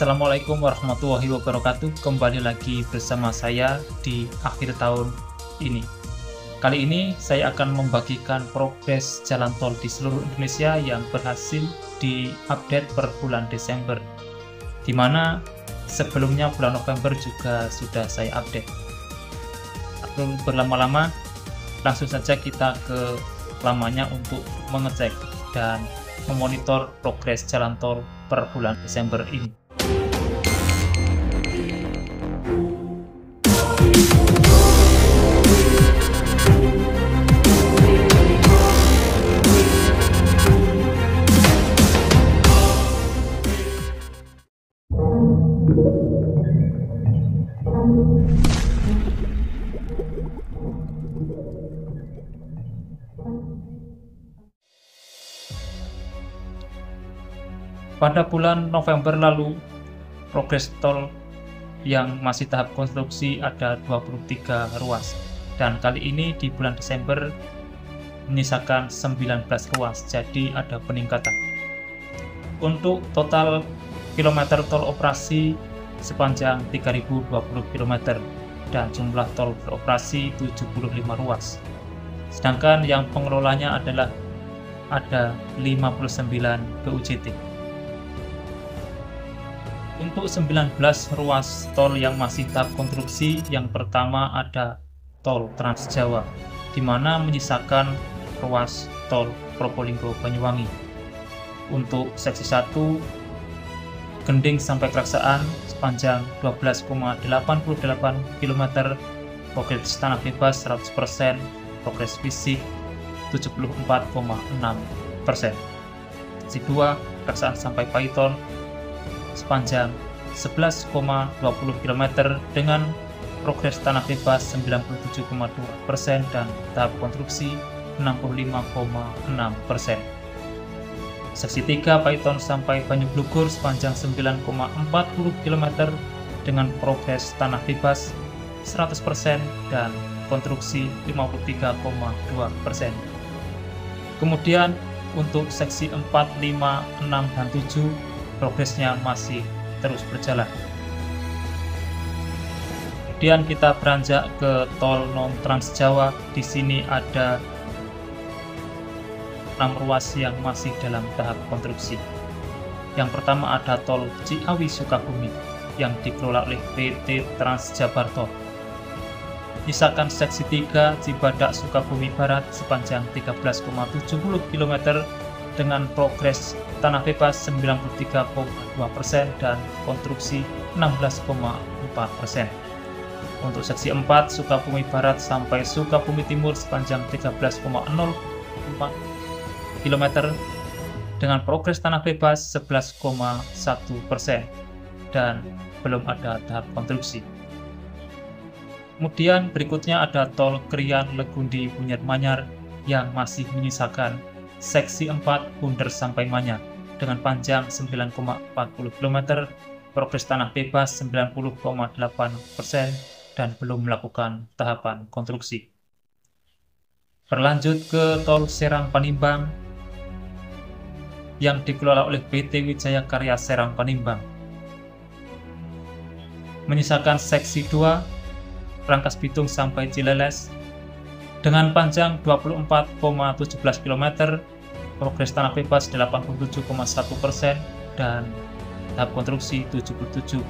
Assalamualaikum warahmatullahi wabarakatuh. Kembali lagi bersama saya di akhir tahun ini. Kali ini saya akan membagikan progres jalan tol di seluruh Indonesia yang berhasil diupdate per bulan Desember, di mana sebelumnya bulan November juga sudah saya update. Lalu berlama-lama, langsung saja kita ke lamanya untuk mengecek dan memonitor progres jalan tol per bulan Desember ini. Pada bulan November lalu, progres tol yang masih tahap konstruksi ada 23 ruas, dan kali ini di bulan Desember menyisakan 19 ruas, jadi ada peningkatan. Untuk total kilometer tol operasi sepanjang 3020 km dan jumlah tol beroperasi 75 ruas. Sedangkan yang pengelolanya adalah ada 59 BUJT. Untuk 19 ruas tol yang masih tahap konstruksi, yang pertama ada tol Trans Jawa, di mana menyisakan ruas tol Probolinggo Banyuwangi. Untuk seksi 1 Gending sampai Keraksaan sepanjang 12,88 km, progres tanah bebas 100%, progres fisik 74,6%. Seksi 2 Keraksaan sampai Paiton sepanjang 11,20 km dengan progres tanah bebas 97,2% dan tahap konstruksi 65,6%. Seksi 3 Paiton sampai Banyuglugur sepanjang 9,40 km dengan progres tanah bebas 100% dan konstruksi 53,2%. Kemudian untuk seksi 4, 5, 6, dan 7 progresnya masih terus berjalan. Kemudian kita beranjak ke tol non Trans Jawa. Di sini ada 6 ruas yang masih dalam tahap konstruksi. Yang pertama ada tol Ciawi Sukabumi yang dikelola oleh PT Trans Jabar Tol. Misalkan seksi 3 Cibadak Sukabumi Barat sepanjang 13,70 km dengan progres tanah bebas 93,2% dan konstruksi 16,4%. Untuk seksi 4 Sukabumi Barat sampai Sukabumi Timur sepanjang 13,04 km dengan progres tanah bebas 11,1% dan belum ada tahap konstruksi. Kemudian berikutnya ada tol Krian Legundi Bunyar Manyar yang masih menyisakan seksi 4 Bunder sampai Manyar dengan panjang 9,40 km, progres tanah bebas 90,8% dan belum melakukan tahapan konstruksi. Berlanjut ke tol Serang Panimbang yang dikelola oleh PT Wijaya Karya Serang Panimbang. Menyisakan seksi 2 Rangkas Bitung sampai Cileles dengan panjang 24,17 km, progres tanah bebas 87,1% dan tahap konstruksi 77,6%.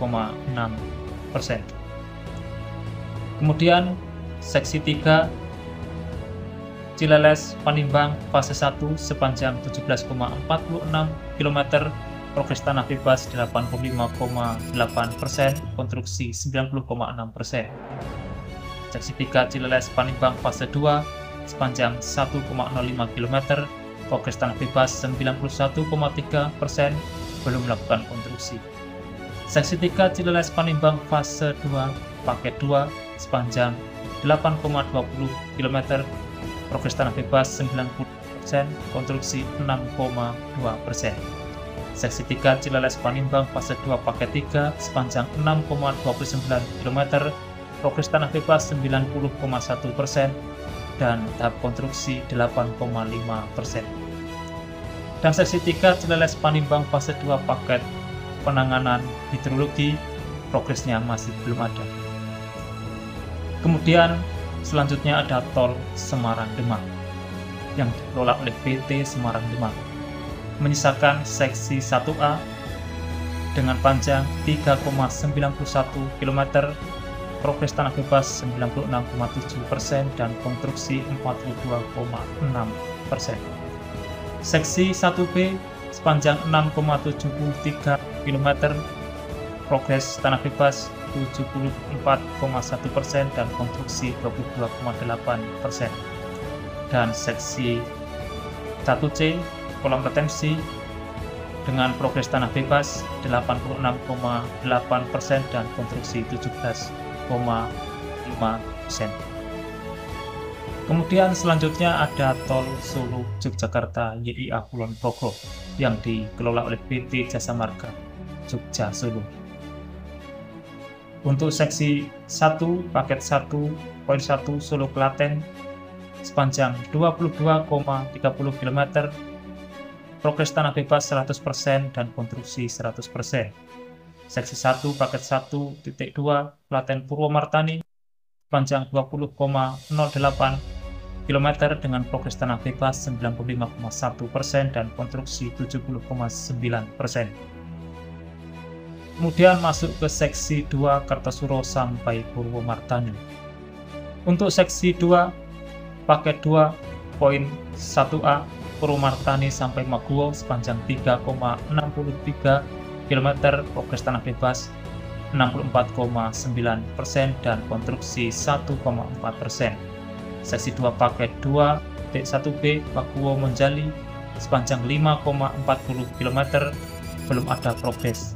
Kemudian seksi 3 Cileles Panimbang fase 1 sepanjang 17,46 km, progres tanah bebas 85,8%, konstruksi 90,6%. Seksi 3 Cileles Panimbang fase 2 sepanjang 1,05 km, progres tanah bebas 91,3%, belum melakukan konstruksi. Seksi 3 Cileles Panimbang fase 2 paket 2 sepanjang 8,20 km, progres tanah bebas 90%, konstruksi 6,2%. Seksi 3 Cileles Panimbang fase 2 paket 3 sepanjang 6,29 km, progres tanah bebas 90,1% dan tahap konstruksi 8,5%. Dan seksi 3 Cileles Panimbang fase 2 paket penanganan hidrologi progresnya masih belum ada. Kemudian selanjutnya ada tol Semarang-Demak yang dikelola oleh PT Semarang-Demak, menyisakan seksi 1A dengan panjang 3,91 km, progres tanah bebas 96,7% dan konstruksi 42,6%. Seksi 1B sepanjang 6,73 km, progres tanah bebas 74,1% dan konstruksi 22,8%. Dan seksi 1C kolam retensi dengan progres tanah bebas 86,8% dan konstruksi 17,5%. Kemudian selanjutnya ada tol Solo Yogyakarta YIA Kulon Progo yang dikelola oleh PT Jasa Marga Jogja Solo. Untuk seksi 1 paket 1.1 Solo Klaten sepanjang 22,30 km, progres tanah bebas 100% dan konstruksi 100%. Seksi 1 paket 1.2 Klaten Purwomartani sepanjang 20,08 km dengan progres tanah bebas 95,1% dan konstruksi 70,9%. Kemudian masuk ke seksi 2 Kartosuro sampai Purwomartani. Untuk seksi 2 paket 2.1A Purwomartani sampai Maguwo sepanjang 3,63 km, progres tanah bebas 64,9% dan konstruksi 1,4%. Seksi 2 paket 2.1B Maguwo Monjali sepanjang 5,40 km, belum ada progres.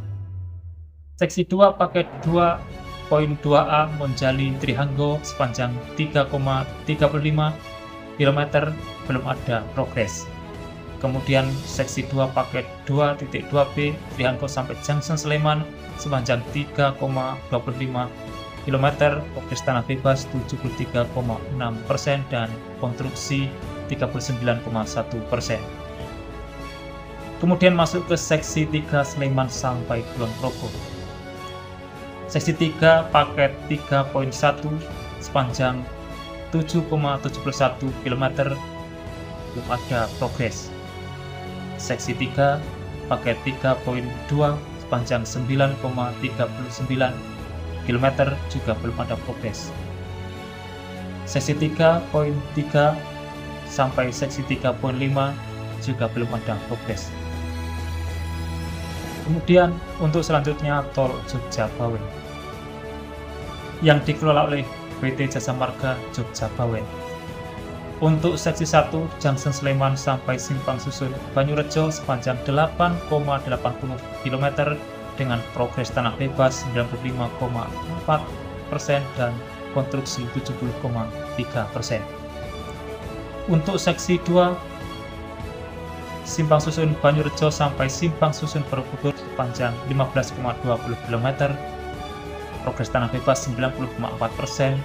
Seksi 2 paket 2.2A Monjali Trihanggo sepanjang 3,35 km, belum ada progres. Kemudian seksi 2 paket 2.2B Trihanggo sampai Junction Sleman sepanjang 3,25 km, progres tanah bebas 73,6% dan konstruksi 39,1%. Kemudian masuk ke seksi 3 Sleman sampai Kulon Progo. Seksi 3 paket 3.1 sepanjang 7,71 km, belum ada progres. Seksi 3 paket 3.2 sepanjang 9,39 km juga belum ada progres. Seksi 3.3 sampai seksi 3.5 juga belum ada progres. Kemudian untuk selanjutnya tol Jogja Bawen yang dikelola oleh PT Jasa Marga Jogja Bawen. Untuk seksi 1 Junction Sleman sampai Simpang Susun Banyurejo sepanjang 8,80 km dengan progres tanah bebas 95,4% dan konstruksi 70,3%. Untuk seksi 2 Simpang Susun Banyurejo sampai Simpang Susun Borobudur sepanjang 15,20 km, progres tanah bebas 90,4%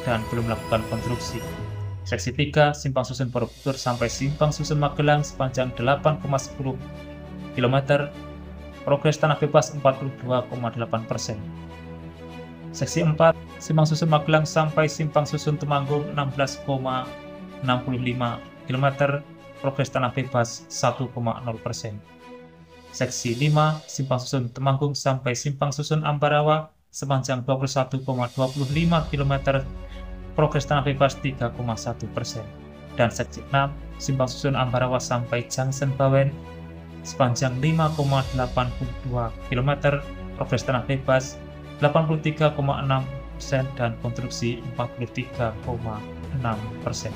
dan belum melakukan konstruksi. Seksi 3 Simpang Susun Borobudur sampai Simpang Susun Magelang sepanjang 8,10 km, progres tanah bebas 42,8%. Seksi 4 Simpang Susun Magelang sampai Simpang Susun Temanggung 16,65 km, progres tanah bebas 1,0%. Seksi 5 Simpang Susun Temanggung sampai Simpang Susun Ambarawa sepanjang 21,25 km, progres tanah bebas 3,1%. Dan seksi 6 Simpang Susun Ambarawa sampai Junction Bawen sepanjang 5,82 km, progres tanah bebas 83,6% dan konstruksi 43,6%.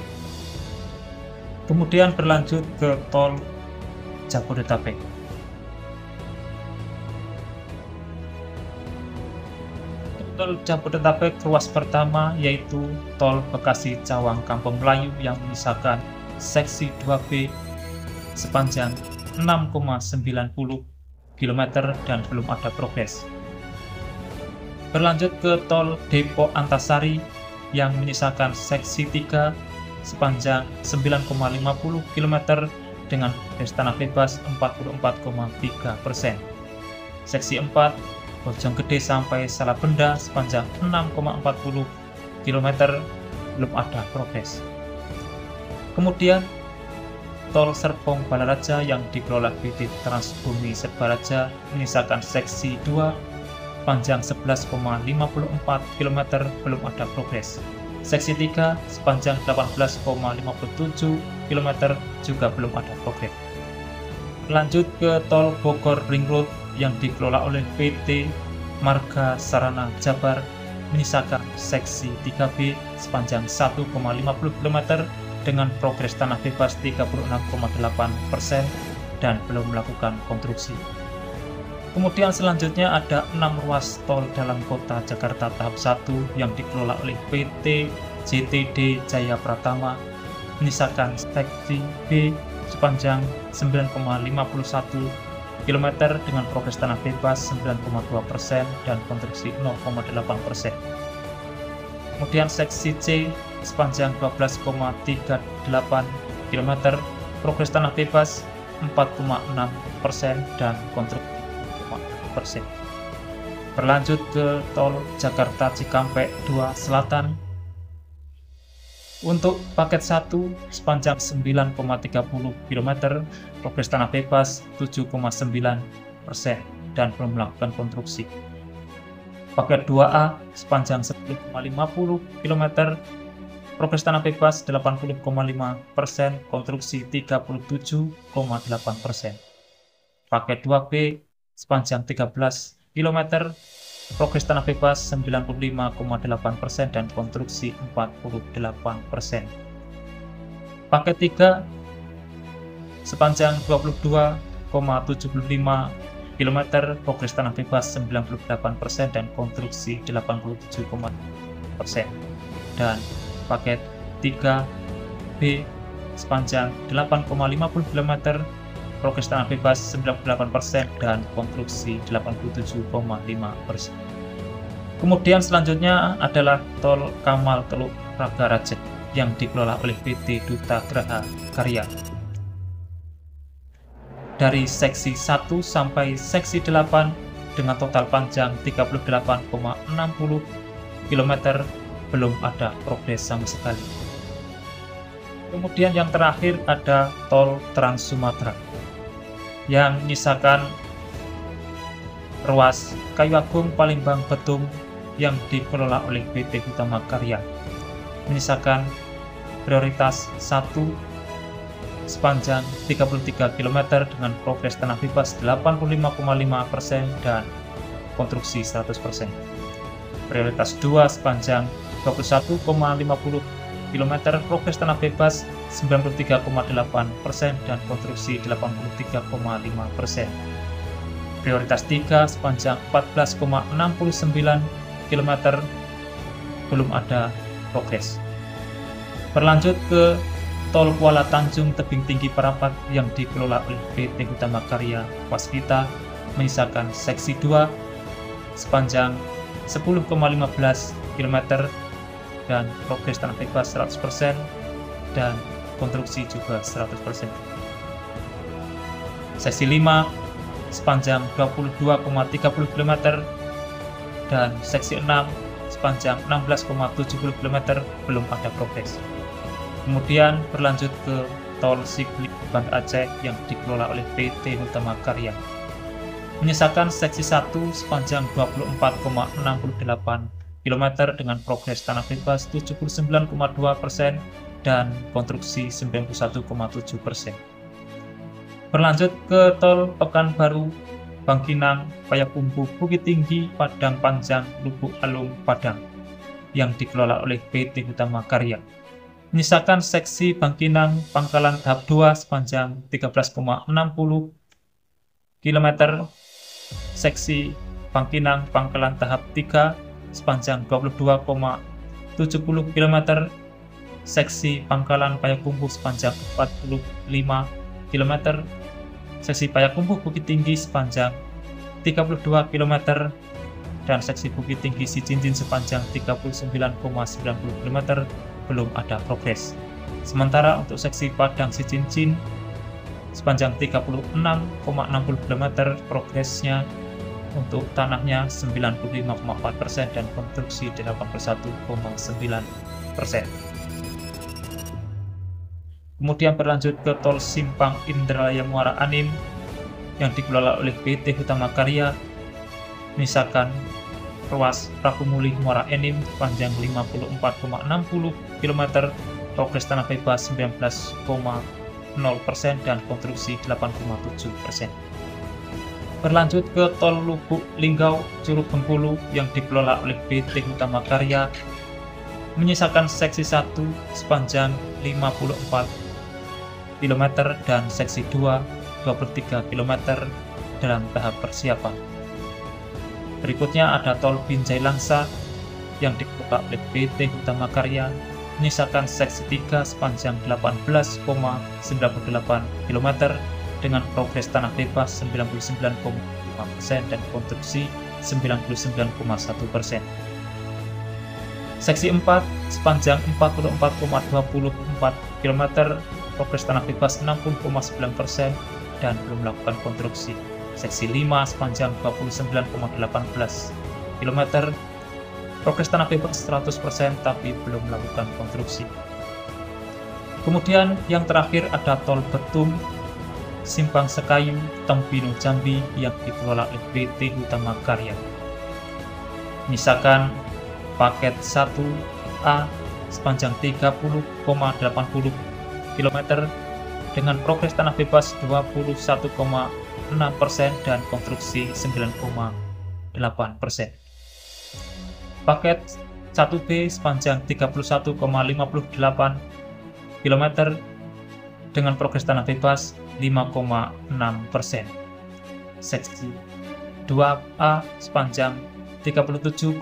Kemudian berlanjut ke tol Jabodetabek. Tol Jabodetabek ruas pertama yaitu tol Bekasi Cawang Kampung Melayu yang menyisakan seksi 2B sepanjang 6,90 km dan belum ada progres. Berlanjut ke tol Depok Antasari yang menyisakan seksi 3 sepanjang 9,50 km dengan progres tanah bebas 44,3%. Seksi 4 Bojonggede sampai Salabenda sepanjang 6,40 km belum ada progres. Kemudian tol Serpong Balaraja yang dikelola PT Transbumi Serbaraja menyisakan seksi 2 panjang 11,54 km belum ada progres. Seksi 3 sepanjang 18,57 km juga belum ada progres. Lanjut ke tol Bogor Ring Road yang dikelola oleh PT Marga Sarana Jabar menyisakan seksi 3B sepanjang 1,50 km dengan progres tanah bebas 36,8% dan belum melakukan konstruksi. Kemudian selanjutnya ada 6 ruas tol dalam kota Jakarta tahap 1 yang dikelola oleh PT JTD Jaya Pratama menyisakan seksi B sepanjang 9,51 km dengan progres tanah bebas 9,2% dan konstruksi 0,8%. Kemudian seksi C sepanjang 12,38 km, progres tanah bebas 4,6% dan konstruksi 0,6%. Berlanjut ke tol Jakarta Cikampek 2 Selatan. Untuk paket 1 sepanjang 9,30 km, progres tanah bebas 7,9% dan belum melakukan konstruksi. Paket 2A sepanjang 10,50 km, progres tanah bebas 80,5%, konstruksi 37,8%. Paket 2B sepanjang 13 km, progres tanah bebas 95,8% dan konstruksi 48%. Paket 3 sepanjang 22,75 km, progres tanah bebas 98% dan konstruksi 87,%. Dan paket 3B sepanjang 8,50 km, progres tanah bebas 98% dan konstruksi 87,5%. Kemudian selanjutnya adalah tol Kamal Teluk Ragaraja yang dikelola oleh PT Duta Graha Karya. Dari seksi 1 sampai seksi 8 dengan total panjang 38,60 km belum ada progres sama sekali. Kemudian yang terakhir ada tol Trans Sumatera yang menyisakan ruas Kayu Agung Palembang Betung yang dikelola oleh PT Utama Karya menyisakan prioritas 1 sepanjang 33 km dengan progres tanah bebas 85,5% dan konstruksi 100%. Prioritas 2 sepanjang 21,50 km, progres tanah bebas 93,8% dan konstruksi 83,5%. Prioritas 3 sepanjang 14,69 km belum ada progres. Berlanjut ke tol Kuala Tanjung Tebing Tinggi Parapat yang dikelola oleh PT Utama Karya Waskita menyisakan seksi 2 sepanjang 10,15 km dan progres tanah bebas 100% dan konstruksi juga 100%. Seksi 5 sepanjang 22,30 km dan seksi 6 sepanjang 16,70 km belum ada progres. Kemudian berlanjut ke tol Sigli Banda Aceh yang dikelola oleh PT Utama Karya menyisakan seksi 1 sepanjang 24,68 km dengan progres tanah bebas 79,2% dan konstruksi 91,7%. Berlanjut ke tol Pekanbaru Bangkinang Payakumbuh Bukit Tinggi Padang Panjang Lubuk Alung Padang yang dikelola oleh PT Utama Karya menyisakan seksi Bangkinang Pangkalan tahap 2 sepanjang 13,60 km, seksi Bangkinang Pangkalan tahap 3 sepanjang 22,70 km, seksi Pangkalan Payakumbuh sepanjang 45 km, seksi Payakumbuh Bukit Tinggi sepanjang 32 km, dan seksi Bukit Tinggi Sijinjin sepanjang 39,90 km belum ada progres. Sementara untuk seksi Padang Sijinjin sepanjang 36,60 km progresnya untuk tanahnya 95,4% dan konstruksi 81,9%. Kemudian berlanjut ke tol Simpang Indralaya Muara Anim yang dikelola oleh PT Hutama Karya, misalkan ruas Rakumuli Muara Enim panjang 54,60 km, progres tanah bebas 19,0% dan konstruksi 8,7%. Berlanjut ke tol Lubuk Linggau Curug Bengkulu yang dikelola oleh PT Hutama Karya, menyisakan seksi 1 sepanjang 54 km dan seksi 2 23 km dalam tahap persiapan. Berikutnya ada tol Binjai Langsa yang dikelola oleh PT Hutama Karya, menyisakan seksi 3 sepanjang 18,98 km dengan progres tanah bebas 99,5% dan konstruksi 99,1%. Seksi 4 sepanjang 44,24 km, progres tanah bebas 60,9% dan belum melakukan konstruksi. Seksi 5 sepanjang 29,18 km, progres tanah bebas 100% tapi belum melakukan konstruksi. Kemudian yang terakhir ada tol Betung Simpang Sekayu Tempino Jambi yang dikelola oleh PT Hutama Karya. Misalkan paket 1A sepanjang 30,80 km dengan progres tanah bebas 21,6% dan konstruksi 9,8%. Paket 1B sepanjang 31,58 km dengan progres tanah bebas 5,6%. Seksi 2A sepanjang 37,36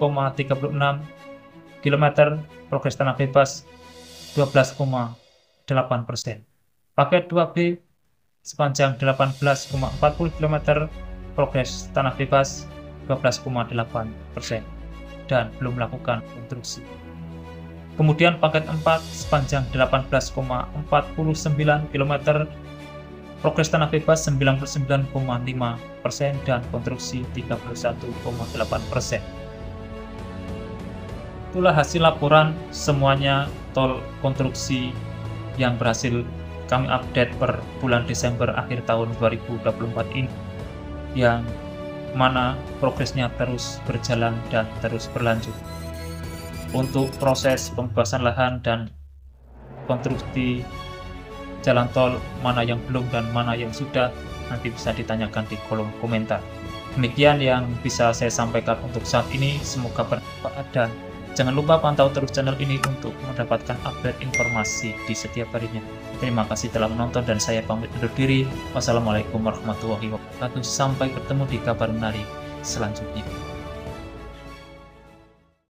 km, progres tanah bebas 12,8%. Paket 2B sepanjang 18,40 km, progres tanah bebas 12,8% dan belum melakukan konstruksi. Kemudian paket 4 sepanjang 18,49 km, progres tanah bebas 99,5% dan konstruksi 31,8%. Itulah hasil laporan semuanya tol konstruksi yang berhasil kami update per bulan Desember akhir tahun 2024 ini, yang mana progresnya terus berjalan dan terus berlanjut. Untuk proses pembebasan lahan dan konstruksi jalan tol, mana yang belum dan mana yang sudah, nanti bisa ditanyakan di kolom komentar. Demikian yang bisa saya sampaikan untuk saat ini, semoga bermanfaat dan jangan lupa pantau terus channel ini untuk mendapatkan update informasi di setiap harinya. Terima kasih telah menonton dan saya pamit undur diri. Wassalamualaikum warahmatullahi wabarakatuh. Sampai bertemu di kabar menarik selanjutnya.